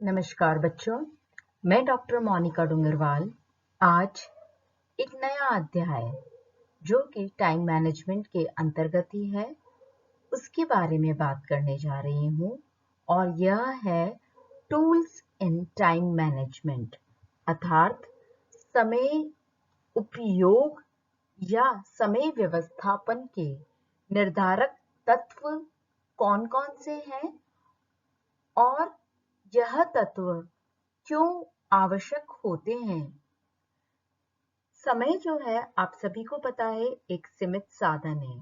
नमस्कार बच्चों, मैं डॉक्टर मोनिका डूंगरवाल आज एक नया अध्याय जो कि टाइम मैनेजमेंट के अंतर्गत ही है उसके बारे में बात करने जा रही हूँ और यह है टूल्स इन टाइम मैनेजमेंट अर्थात समय उपयोग या समय व्यवस्थापन के निर्धारक तत्व कौन-कौन से हैं और यह तत्व क्यों आवश्यक होते हैं। समय जो है आप सभी को पता है एक सीमित साधन है।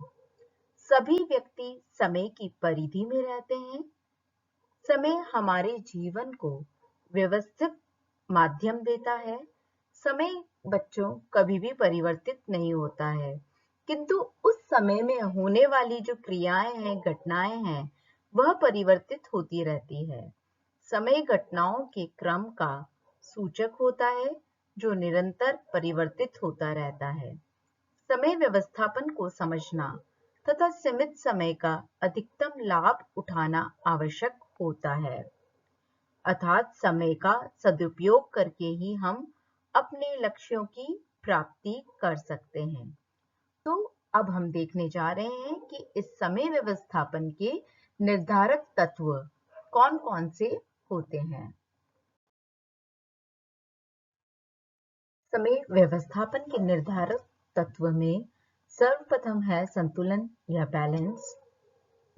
सभी व्यक्ति समय की परिधि में रहते हैं। समय हमारे जीवन को व्यवस्थित माध्यम देता है। समय बच्चों कभी भी परिवर्तित नहीं होता है, किंतु उस समय में होने वाली जो क्रियाएं हैं, घटनाएं हैं, वह परिवर्तित होती रहती है। समय घटनाओं के क्रम का सूचक होता है जो निरंतर परिवर्तित होता रहता है। समय व्यवस्थापन को समझना तथा सीमित समय का अधिकतम लाभ उठाना आवश्यक होता है। अर्थात समय का सदुपयोग करके ही हम अपने लक्ष्यों की प्राप्ति कर सकते हैं। तो अब हम देखने जा रहे हैं कि इस समय व्यवस्थापन के निर्धारक तत्व कौन-कौन से होते हैं। समय व्यवस्थापन के निर्धारक तत्व में सर्वप्रथम है संतुलन या बैलेंस।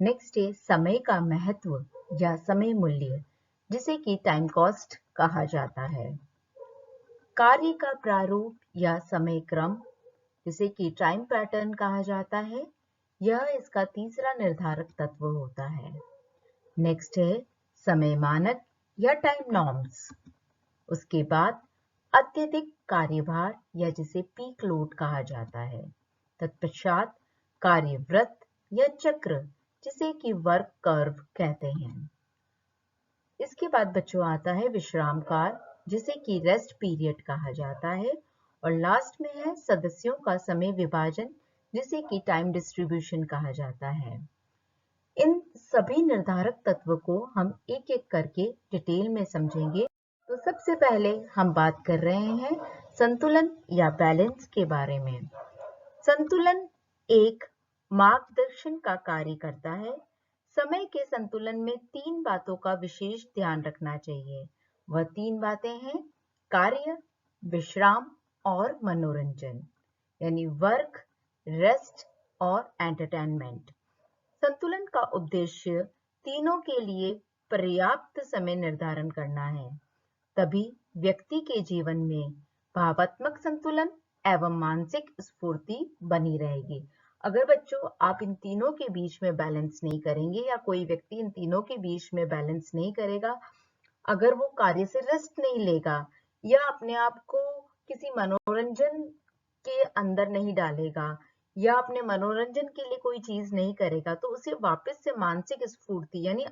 नेक्स्ट है समय का महत्व या समय मूल्य, जिसे कि टाइम कॉस्ट कहा जाता है। कार्य का प्रारूप या समय क्रम, जिसे कि टाइम पैटर्न कहा जाता है, यह इसका तीसरा निर्धारक तत्व होता है। नेक्स्ट है समय मानक या टाइम नॉर्म्स। उसके बाद अत्यधिक कार्यभार या जिसे पीक लोड कहा जाता है। तत्पश्चात कार्यव्रत या चक्र, जिसे कि वर्क कर्व कहते हैं। इसके बाद बच्चों आता है विश्राम काल, जिसे कि रेस्ट पीरियड कहा जाता है। और लास्ट में है सदस्यों का समय विभाजन, जिसे कि टाइम डिस्ट्रीब्यूशन कहा जाता है। इन सभी निर्धारक तत्व को हम एक एक करके डिटेल में समझेंगे। तो सबसे पहले हम बात कर रहे हैं संतुलन या बैलेंस के बारे में। संतुलन एक मार्गदर्शन का कार्य करता है। समय के संतुलन में तीन बातों का विशेष ध्यान रखना चाहिए। वह तीन बातें हैं कार्य, विश्राम और मनोरंजन, यानी वर्क, रेस्ट और एंटरटेनमेंट। संतुलन का उद्देश्य तीनों के लिए पर्याप्त समय निर्धारण करना है, तभी व्यक्ति के जीवन में भावात्मक संतुलन एवं मानसिक स्फूर्ति बनी रहेगी। अगर बच्चों आप इन तीनों के बीच में बैलेंस नहीं करेंगे या कोई व्यक्ति इन तीनों के बीच में बैलेंस नहीं करेगा, अगर वो कार्य से रेस्ट नहीं लेगा या अपने आप को किसी मनोरंजन के अंदर नहीं डालेगा या अपने मनोरंजन के लिए कोई चीज नहीं करेगा, तो उसे वापस से मानसिक स्फूर्ति यानी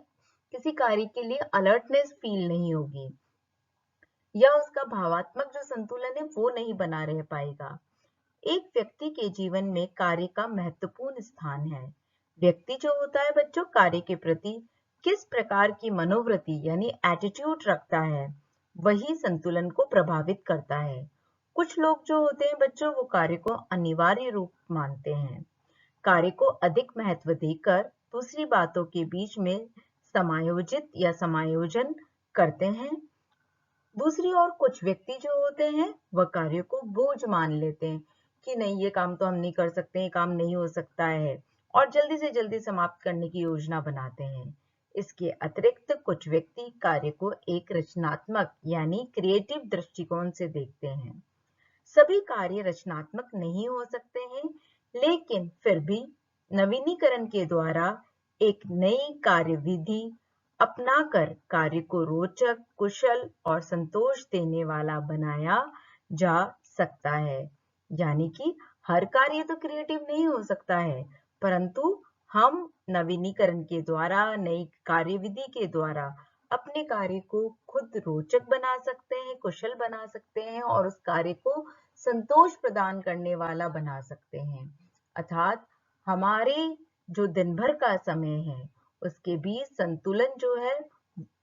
किसी कार्य के लिए अलर्टनेस फील नहीं होगी या उसका भावात्मक जो संतुलन है वो नहीं बना रह पाएगा। एक व्यक्ति के जीवन में कार्य का महत्वपूर्ण स्थान है। व्यक्ति जो होता है बच्चों कार्य के प्रति किस प्रकार की मनोवृत्ति यानी एटीट्यूड रखता है, वही संतुलन को प्रभावित करता है। कुछ लोग जो होते हैं बच्चों वो कार्य को अनिवार्य रूप मानते हैं, कार्य को अधिक महत्व देकर दूसरी बातों के बीच में समायोजित या समायोजन करते हैं। दूसरी ओर कुछ व्यक्ति जो होते हैं वह कार्य को बोझ मान लेते हैं कि नहीं ये काम तो हम नहीं कर सकते, ये काम नहीं हो सकता है और जल्दी से जल्दी समाप्त करने की योजना बनाते हैं। इसके अतिरिक्त कुछ व्यक्ति कार्य को एक रचनात्मक यानी क्रिएटिव दृष्टिकोण से देखते हैं। सभी कार्य रचनात्मक नहीं हो सकते हैं, लेकिन फिर भी नवीनीकरण के द्वारा एक नई कार्य विधि अपनाकर कार्य को रोचक, कुशल और संतोष देने वाला बनाया जा सकता है। यानी कि हर कार्य तो क्रिएटिव नहीं हो सकता है, परंतु हम नवीनीकरण के द्वारा, नई कार्य विधि के द्वारा अपने कार्य को खुद रोचक बना सकते हैं, कुशल बना सकते हैं और उस कार्य को संतोष प्रदान करने वाला बना सकते हैं। अर्थात हमारे जो दिन भर का समय है उसके बीच संतुलन जो है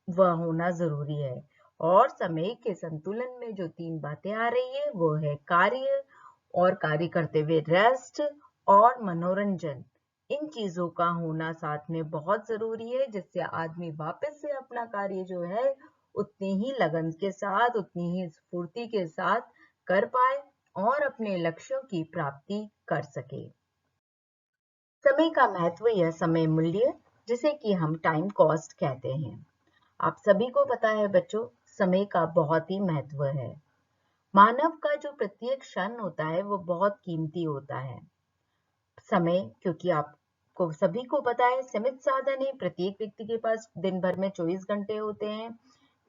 वह होना जरूरी है। और समय के संतुलन में जो 3 बातें आ रही है वो है कार्य, और कार्य करते हुए रेस्ट और मनोरंजन। इन चीजों का होना साथ में बहुत जरूरी है, जिससे आदमी वापस से अपना कार्य जो है उतनी ही लगन के साथ, उतनी ही स्फूर्ति के साथ कर पाए और अपने लक्ष्यों की प्राप्ति कर सके। समय का महत्व या समय मूल्य, जिसे कि हम टाइम कॉस्ट कहते हैं। आप सभी को पता है बच्चों, समय का बहुत ही महत्व है। मानव का जो प्रत्येक क्षण होता है वो बहुत कीमती होता है। समय, क्योंकि आपको सभी को पता है, सीमित साधन है। प्रत्येक व्यक्ति के पास दिन भर में 24 घंटे होते हैं।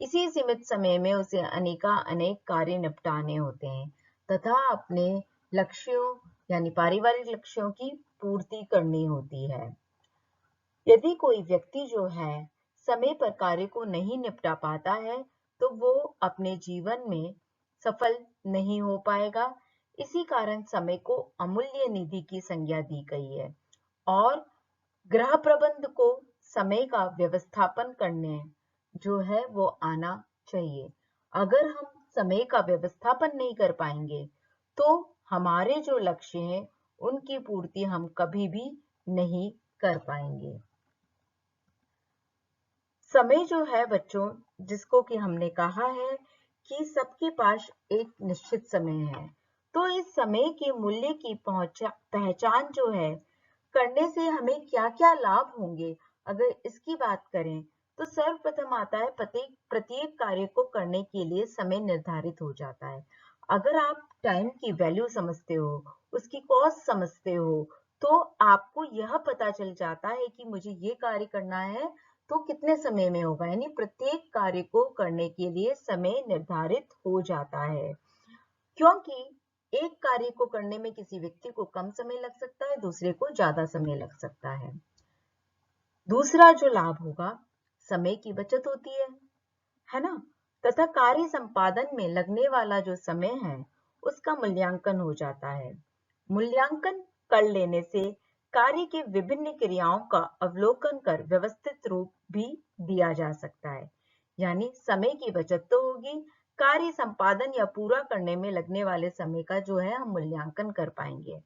इसी सीमित समय में उसे अनेक कार्य निपटाने होते हैं तथा अपने लक्ष्यों यानी पारिवारिक लक्ष्यों की पूर्ति करनी होती है। यदि कोई व्यक्ति जो है समय पर कार्य को नहीं निपटा पाता है तो वो अपने जीवन में सफल नहीं हो पाएगा। इसी कारण समय को अमूल्य निधि की संज्ञा दी गई है और गृह प्रबंध को समय का व्यवस्थापन करने जो है वो आना चाहिए। अगर हम समय का व्यवस्थापन नहीं कर पाएंगे तो हमारे जो लक्ष्य हैं उनकी पूर्ति हम कभी भी नहीं कर पाएंगे। समय जो है बच्चों, जिसको कि हमने कहा है कि सबके पास एक निश्चित समय है, तो इस समय के मूल्य की पहचान जो है करने से हमें क्या-क्या लाभ होंगे, अगर इसकी बात करें तो सर्वप्रथम आता है प्रत्येक प्रत्येक कार्य को करने के लिए समय निर्धारित हो जाता है। अगर आप टाइम की वैल्यू समझते हो, उसकी कॉस्ट समझते हो, तो आपको यह पता चल जाता है कि मुझे ये कार्य करना है तो कितने समय में होगा, यानी प्रत्येक कार्य को करने के लिए समय निर्धारित हो जाता है। क्योंकि एक कार्य को करने में किसी व्यक्ति को कम समय लग सकता है, दूसरे को ज्यादा समय लग सकता है। दूसरा जो लाभ होगा, समय की बचत होती है ना, तथा कार्य संपादन में लगने वाला जो समय है उसका मूल्यांकन हो जाता है। मूल्यांकन कर लेने से कार्य के विभिन्न क्रियाओं का अवलोकन कर व्यवस्थित रूप भी दिया जा सकता है। यानी समय की बचत तो होगी, कार्य संपादन या पूरा करने में लगने वाले समय का जो है हम मूल्यांकन कर पाएंगे।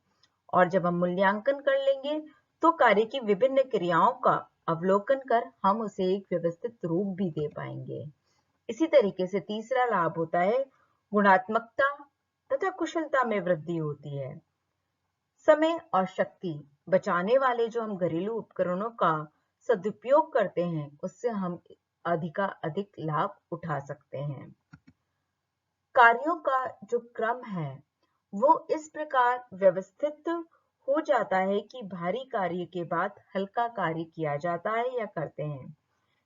और जब हम मूल्यांकन कर लेंगे तो कार्य की विभिन्न क्रियाओं का अवलोकन कर हम उसे एक व्यवस्थित रूप भी दे पाएंगे। इसी तरीके से तीसरा लाभ होता है गुणात्मकता तथा कुशलता में वृद्धि होती है। समय और शक्ति बचाने वाले जो हम घरेलू उपकरणों का सदुपयोग करते हैं उससे हम अधिक लाभ उठा सकते हैं। कार्यों का जो क्रम है वो इस प्रकार व्यवस्थित हो जाता है कि भारी कार्य के बाद हल्का कार्य किया जाता है या करते हैं।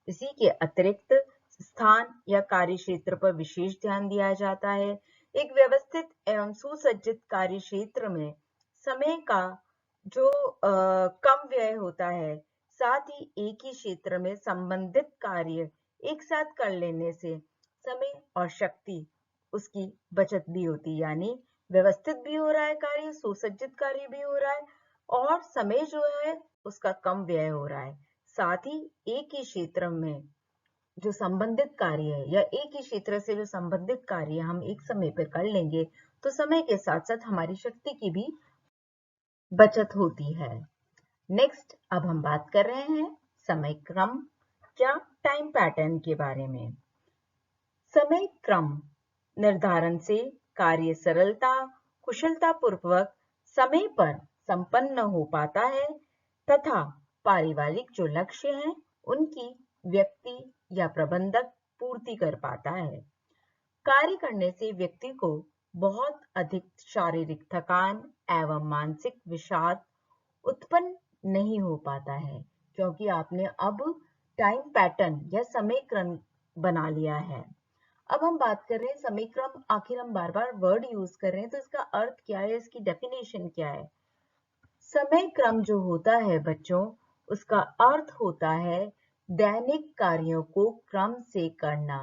इसी के अतिरिक्त स्थान या कार्य क्षेत्र पर विशेष ध्यान दिया जाता है। एक व्यवस्थित एवं सुसज्जित कार्य क्षेत्र में समय का जो कम व्यय होता है, साथ ही एक ही क्षेत्र में संबंधित कार्य एक साथ कर लेने से समय और शक्ति उसकी बचत भी होती है। यानी व्यवस्थित भी हो रहा है कार्य, सुसज्जित कार्य भी हो रहा है और समय जो है उसका कम व्यय हो रहा है। साथ ही एक ही क्षेत्र में जो संबंधित कार्य है या एक ही क्षेत्र से जो संबंधित कार्य हम एक समय पर कर लेंगे तो समय के साथ साथ हमारी शक्ति की भी बचत होती है। नेक्स्ट, अब हम बात कर रहे हैं समय क्रम या टाइम पैटर्न के बारे में। समय क्रम निर्धारण से कार्य सरलता, कुशलता पूर्वक समय पर संपन्न हो पाता है तथा पारिवारिक जो लक्ष्य हैं उनकी व्यक्ति या प्रबंधक पूर्ति कर पाता है। कार्य करने से व्यक्ति को बहुत अधिक शारीरिक थकान एवं मानसिक विषाद उत्पन्न नहीं हो पाता है, क्योंकि आपने अब टाइम पैटर्न या समय क्रम बना लिया है। अब हम बात कर रहे हैं समय क्रम, आखिर हम बार बार वर्ड यूज कर रहे हैं तो इसका अर्थ क्या है, इसकी डेफिनेशन क्या है। समय क्रम जो होता है बच्चों, उसका अर्थ होता है दैनिक कार्यों को क्रम से करना,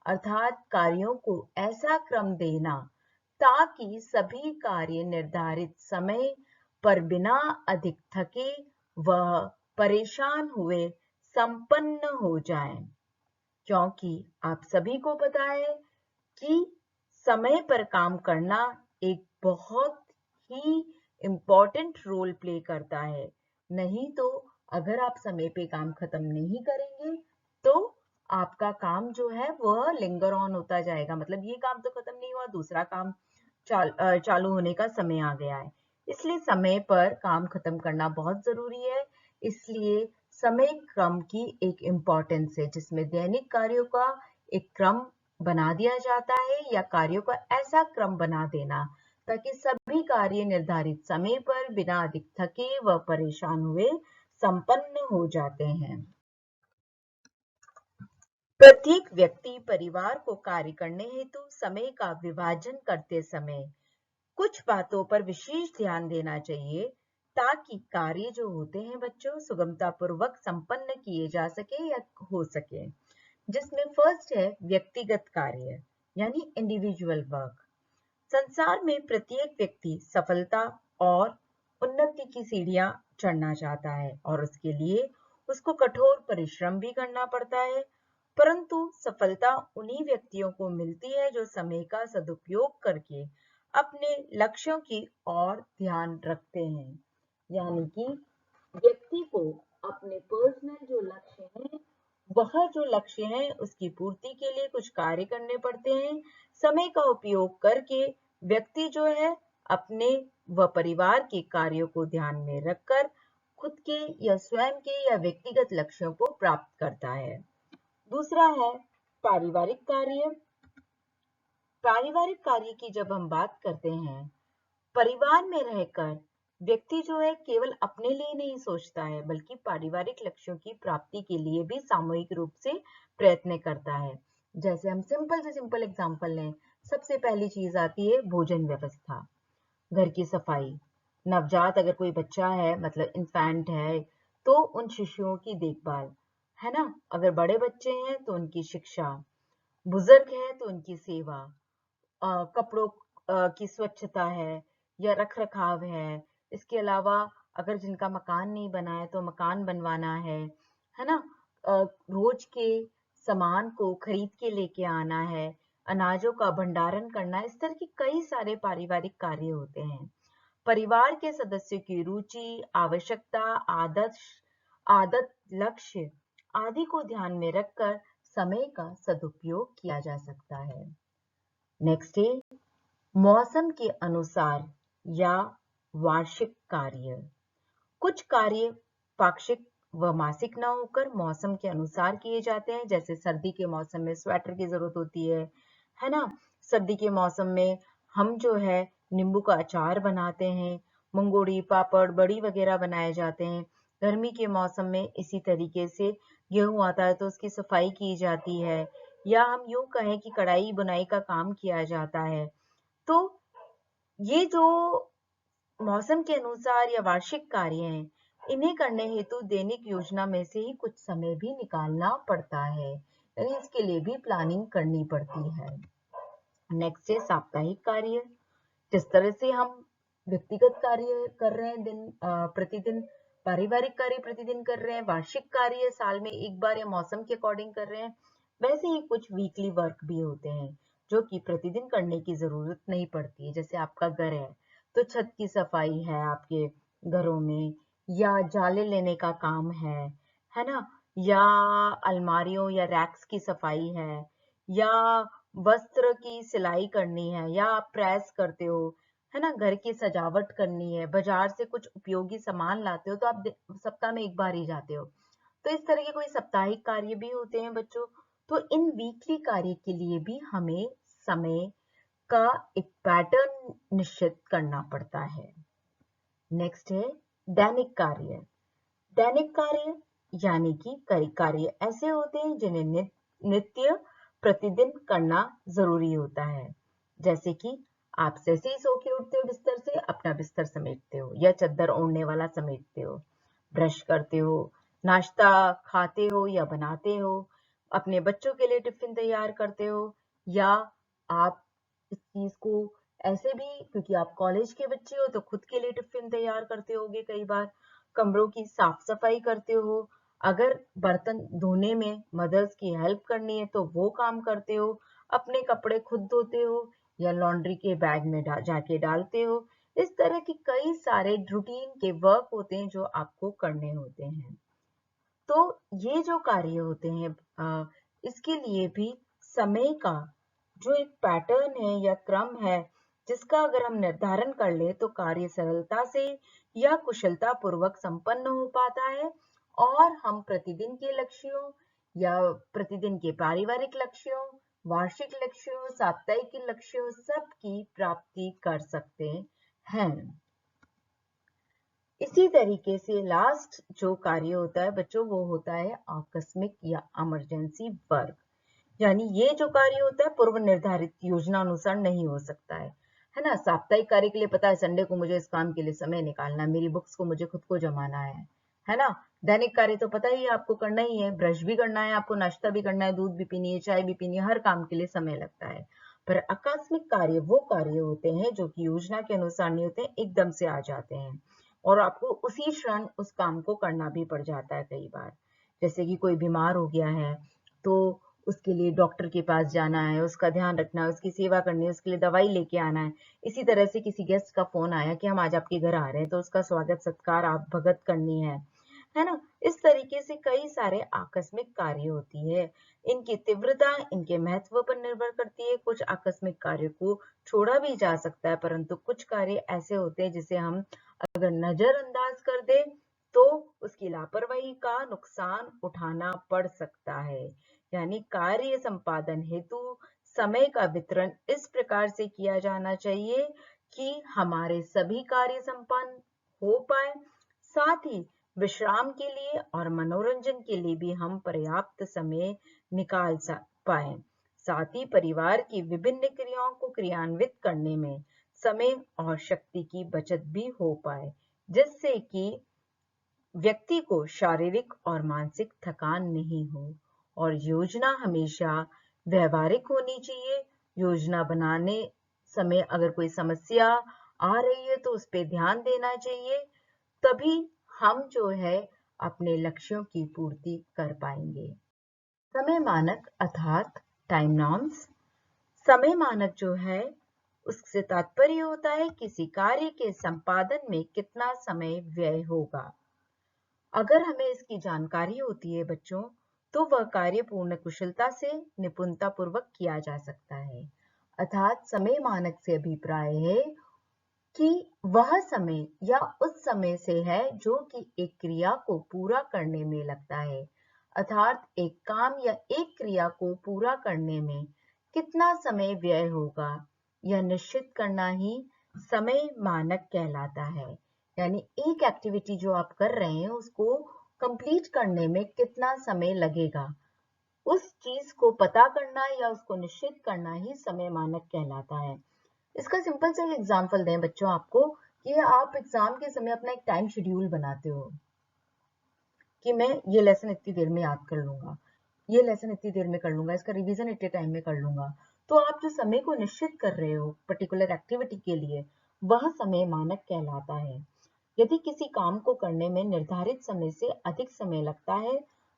अर्थात कार्यों को ऐसा क्रम देना ताकि सभी कार्य निर्धारित समय पर बिना अधिक थके व परेशान हुए संपन्न हो जाएं। क्योंकि आप सभी को पता है कि समय पर काम करना एक बहुत ही इम्पोर्टेंट रोल प्ले करता है। नहीं तो अगर आप समय पे काम खत्म नहीं करेंगे तो आपका काम जो है वह लिंगर ऑन होता जाएगा, मतलब ये काम तो खत्म नहीं हुआ, दूसरा काम चालू होने का समय आ गया है। इसलिए समय पर काम खत्म करना बहुत जरूरी है। इसलिए समय क्रम की एक इम्पोर्टेंस है जिसमें दैनिक कार्यों का एक क्रम बना दिया जाता है या कार्यों का ऐसा क्रम बना देना ताकि सभी कार्य निर्धारित समय पर बिना अधिक थके व परेशान हुए संपन्न हो जाते हैं। प्रत्येक व्यक्ति परिवार को कार्य करने हेतु समय का विभाजन करते समय कुछ बातों पर विशेष ध्यान देना चाहिए ताकि कार्य जो होते हैं बच्चों सुगमता पूर्वक संपन्न किए जा सके या हो सके। जिसमें फर्स्ट है व्यक्तिगत कार्य यानी इंडिविजुअल वर्क। संसार में प्रत्येक व्यक्ति सफलता और उन्नति की सीढ़ियां चढ़ना चाहता है और उसके लिए उसको कठोर परिश्रम भी करना पड़ता है। परंतु सफलता उन्हीं व्यक्तियों को मिलती है जो समय का सदुपयोग करके अपने लक्ष्यों की ओर ध्यान रखते हैं। यानी कि व्यक्ति को अपने पर्सनल जो लक्ष्य हैं वह जो लक्ष्य है उसकी पूर्ति के लिए कुछ कार्य करने पड़ते हैं। समय का उपयोग करके व्यक्ति जो है अपने व परिवार के कार्यों को ध्यान में रखकर खुद के या स्वयं के या व्यक्तिगत लक्ष्यों को प्राप्त करता है। दूसरा है पारिवारिक कार्य। पारिवारिक कार्य की जब हम बात करते हैं, परिवार में रहकर व्यक्ति जो है केवल अपने लिए नहीं सोचता है बल्कि पारिवारिक लक्ष्यों की प्राप्ति के लिए भी सामूहिक रूप से प्रयत्न करता है। जैसे हम सिंपल से सिंपल एग्जांपल लें, सबसे पहली चीज आती है भोजन व्यवस्था, घर की सफाई, नवजात अगर कोई बच्चा है मतलब इन्फेंट है तो उन शिशुओं की देखभाल, है ना। अगर बड़े बच्चे हैं तो उनकी शिक्षा, बुजुर्ग है तो उनकी सेवा, कपड़ों की स्वच्छता है या रख रखाव है। इसके अलावा अगर जिनका मकान नहीं बना है तो मकान बनवाना है ना। रोज के सामान को खरीद के लेके आना है, अनाजों का भंडारण करना, इस तरह के कई सारे पारिवारिक कार्य होते हैं। परिवार के सदस्यों की रुचि, आवश्यकता, आदत, लक्ष्य आदि को ध्यान में रखकर समय का सदुपयोग किया जा सकता है। नेक्स्ट है मौसम के अनुसार या वार्षिक कार्य। कुछ कार्य पाक्षिक व मासिक न होकर मौसम के अनुसार किए जाते हैं। जैसे सर्दी के मौसम में स्वेटर की जरूरत होती है ना। सर्दी के मौसम में हम जो है नींबू का अचार बनाते हैं, मंगोड़ी, पापड़, बड़ी वगैरह बनाए जाते हैं। गर्मी के मौसम में इसी तरीके से गेहूं आता है तो उसकी सफाई की जाती है, या हम यूं कहें कि कढ़ाई बुनाई का काम किया जाता है। तो ये जो मौसम के अनुसार या वार्षिक कार्य हैं, इन्हें करने हेतु दैनिक योजना में से ही कुछ समय भी निकालना पड़ता है, यानी इसके लिए भी प्लानिंग करनी पड़ती है। नेक्स्ट है साप्ताहिक कार्य। जिस तरह से हम व्यक्तिगत कार्य कर रहे हैं प्रतिदिन, पारिवारिक कार्य प्रतिदिन कर रहे हैं, वार्षिक कार्य साल में एक बार या मौसम के अकॉर्डिंग कर रहे हैं, वैसे ही कुछ वीकली वर्क भी होते हैं जो कि प्रतिदिन करने की जरूरत नहीं पड़ती है। जैसे आपका घर है तो छत की सफाई है आपके घरों में, या जाले लेने का काम है ना, या अलमारियों या रैक्स की सफाई या वस्त्र की सिलाई करनी है, या आप प्रेस करते हो, है ना, घर की सजावट करनी है, बाजार से कुछ उपयोगी सामान लाते हो तो आप सप्ताह में एक बार ही जाते हो। तो इस तरह के कोई साप्ताहिक कार्य भी होते हैं बच्चों। तो इन वीकली कार्य के लिए भी हमें समय का एक पैटर्न निश्चित करना पड़ता है। नेक्स्ट है दैनिक कार्य। दैनिक कार्य यानी कि कई कार्य ऐसे होते हैं जिन्हें नित्य प्रतिदिन करना जरूरी होता है। जैसे कि आप जैसे ही सो के उठते हो बिस्तर से, अपना बिस्तर समेटते हो या चादर ओढ़ने वाला समेटते हो, ब्रश करते हो, नाश्ता खाते हो या बनाते हो, अपने बच्चों के लिए टिफिन तैयार करते हो, या आप इस चीज को ऐसे भी, क्योंकि आप कॉलेज के बच्चे हो तो खुद के लिए टिफिन तैयार करते होगे, कई बार कमरों की साफ सफाई करते हो, अगर बर्तन धोने में मदर्स की हेल्प करनी है तो वो काम करते हो, अपने कपड़े खुद धोते हो या लॉन्ड्री के बैग में जाके डालते हो। इस तरह की कई सारे रूटीन के वर्क होते हैं जो आपको करने होते हैं। तो ये जो कार्य होते हैं इसके लिए भी समय का जो एक पैटर्न है या क्रम है, जिसका अगर हम निर्धारण कर ले तो कार्य सरलता से या कुशलता पूर्वक संपन्न हो पाता है और हम प्रतिदिन के लक्ष्यों या प्रतिदिन के पारिवारिक लक्ष्यों, वार्षिक लक्ष्यों, साप्ताहिक लक्ष्यों सब की प्राप्ति कर सकते हैं। इसी तरीके से लास्ट जो कार्य होता है बच्चों, वो होता है आकस्मिक या इमरजेंसी वर्क। यानी ये जो कार्य होता है पूर्व निर्धारित योजना अनुसार नहीं हो सकता है ना। साप्ताहिक कार्य के लिए पता है संडे को मुझे इस काम के लिए समय निकालना है, मेरी बुक्स को मुझे खुद को जमाना है ना। दैनिक कार्य तो पता ही है आपको करना ही है, ब्रश भी करना है आपको, नाश्ता भी करना है, दूध भी पीनी है, चाय भी पीनी है, हर काम के लिए समय लगता है। पर आकस्मिक कार्य वो कार्य होते हैं जो कि योजना के अनुसार नहीं होते, एकदम से आ जाते हैं और आपको उसी क्षण उस काम को करना भी पड़ जाता है कई बार। जैसे कि कोई बीमार हो गया है तो उसके लिए डॉक्टर के पास जाना है, उसका ध्यान रखना है, उसकी सेवा करनी है, उसके लिए दवाई लेके आना है। इसी तरह से किसी गेस्ट का फोन आया कि हम आज आपके घर आ रहे हैं तो उसका स्वागत सत्कार आप भगत करनी है ना। इस तरीके से कई सारे आकस्मिक कार्य होती है। इनकी तीव्रता इनके महत्व पर निर्भर करती है। कुछ आकस्मिक कार्य को छोड़ा भी जा सकता है, परंतु कुछ कार्य ऐसे होते हैं जिसे हम अगर नजरअंदाज कर दे तो उसकी लापरवाही का नुकसान उठाना पड़ सकता है। यानी कार्य संपादन हेतु समय का वितरण इस प्रकार से किया जाना चाहिए कि हमारे सभी कार्य संपन्न हो पाए, साथ ही विश्राम के लिए और मनोरंजन के लिए भी हम पर्याप्त समय निकाल पाए। साथ ही परिवार की विभिन्न क्रियाओं को क्रियान्वित करने में समय और शक्ति की बचत भी हो पाए, जिससे कि व्यक्ति को शारीरिक और मानसिक थकान नहीं हो। और योजना हमेशा व्यवहारिक होनी चाहिए। योजना बनाने समय अगर कोई समस्या आ रही है तो उस पर ध्यान देना चाहिए, तभी हम जो है अपने लक्ष्यों की पूर्ति कर पाएंगे। समय मानक अर्थात टाइम नॉर्म्स। समय मानक जो है उससे तात्पर्य होता है किसी कार्य के संपादन में कितना समय व्यय होगा। अगर हमें इसकी जानकारी होती है बच्चों, तो वह कार्य पूर्ण कुशलता से निपुणता पूर्वक किया जा सकता है। अर्थात समय मानक से अभिप्राय है कि वह समय या उस समय से है जो कि एक क्रिया को पूरा करने में लगता है। अर्थात एक काम या एक क्रिया को पूरा करने में कितना समय व्यय होगा, यह निश्चित करना ही समय मानक कहलाता है। यानी एक एक्टिविटी जो आप कर रहे हैं उसको कंप्लीट करने में कितना समय लगेगा, उस चीज को पता करना या उसको निश्चित करना ही समय मानक कहलाता है। इसका सिंपल सा एग्जांपल दें बच्चों आपको, कि आप एग्जाम के समय अपना एक टाइम शेड्यूल बनाते हो कि मैं ये लेसन इतनी देर में याद कर लूंगा, ये लेसन इतनी देर में कर लूंगा, इसका रिवीजन इतने टाइम में कर लूंगा। तो आप जो समय को निश्चित कर रहे हो पर्टिकुलर एक्टिविटी के लिए, वह समय मानक कहलाता है। यदि किसी काम को करने में निर्धारित समय से अधिक समय लगता है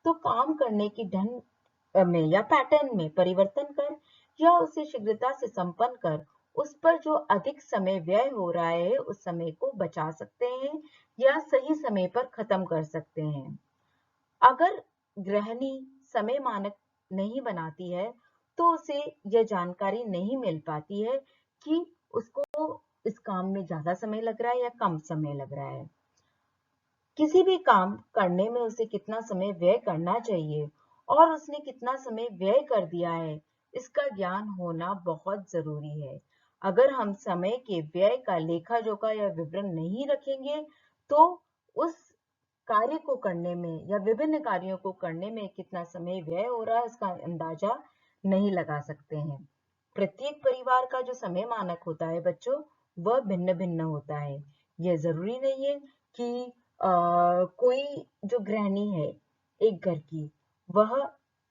तो काम करने की ढंग में या पैटर्न में परिवर्तन कर या उसे शीघ्रता से संपन्न कर उस पर जो अधिक समय व्यय हो रहा है उस समय को बचा सकते हैं या सही समय पर खत्म कर सकते हैं। अगर गृहिणी समय मानक नहीं बनाती है तो उसे यह जानकारी नहीं मिल पाती है कि उसको इस काम में ज्यादा समय लग रहा है या कम समय लग रहा है। किसी भी काम करने में उसे कितना समय व्यय करना चाहिए और उसने कितना समय व्यय कर दिया है, इसका ज्ञान होना बहुत जरूरी है। अगर हम समय के व्यय का लेखा जोखा या विवरण नहीं रखेंगे तो उस कार्य को करने में या विभिन्न कार्यों को करने में कितना समय व्यय हो रहा है इसका अंदाजा नहीं लगा सकते हैं। प्रत्येक परिवार का जो समय मानक होता है बच्चों, वह भिन्न भिन्न होता है। यह जरूरी नहीं है कि कोई जो गृहिणी है एक घर की, वह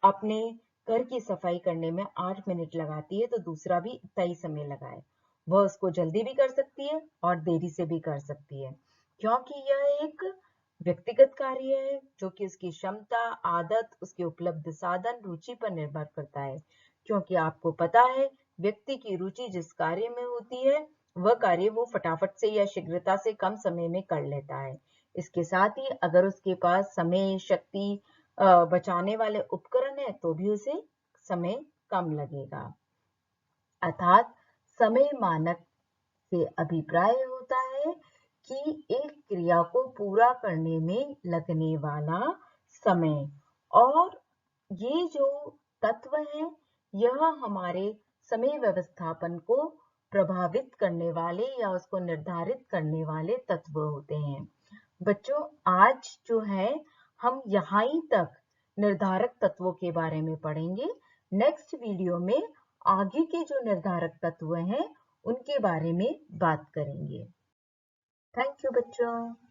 अपने घर की सफाई करने में 8 मिनट लगाती है तो दूसरा भी इतना ही समय लगाए। वह उसको जल्दी भी कर सकती है और देरी से भी कर सकती है, क्योंकि यह एक व्यक्तिगत कार्य है जो कि उसकी क्षमता, आदत, उसके उपलब्ध साधन, रुचि पर निर्भर करता है, क्योंकि आपको पता है व्यक्ति की रुचि जिस कार्य में होती है वह कार्य वो फटाफट से या शीघ्रता से कम समय में कर लेता है। इसके साथ ही अगर उसके पास समय, शक्ति बचाने वाले उपकरण है तो भी उसे समय कम लगेगा। अर्थात समय मानक से अभिप्राय होता है कि एक क्रिया को पूरा करने में लगने वाला समय। और ये जो तत्व है यह हमारे समय व्यवस्थापन को प्रभावित करने वाले या उसको निर्धारित करने वाले तत्व होते हैं। बच्चों, आज जो है हम यहाँ ही तक निर्धारक तत्वों के बारे में पढ़ेंगे। नेक्स्ट वीडियो में आगे के जो निर्धारक तत्व हैं उनके बारे में बात करेंगे। थैंक यू बच्चों।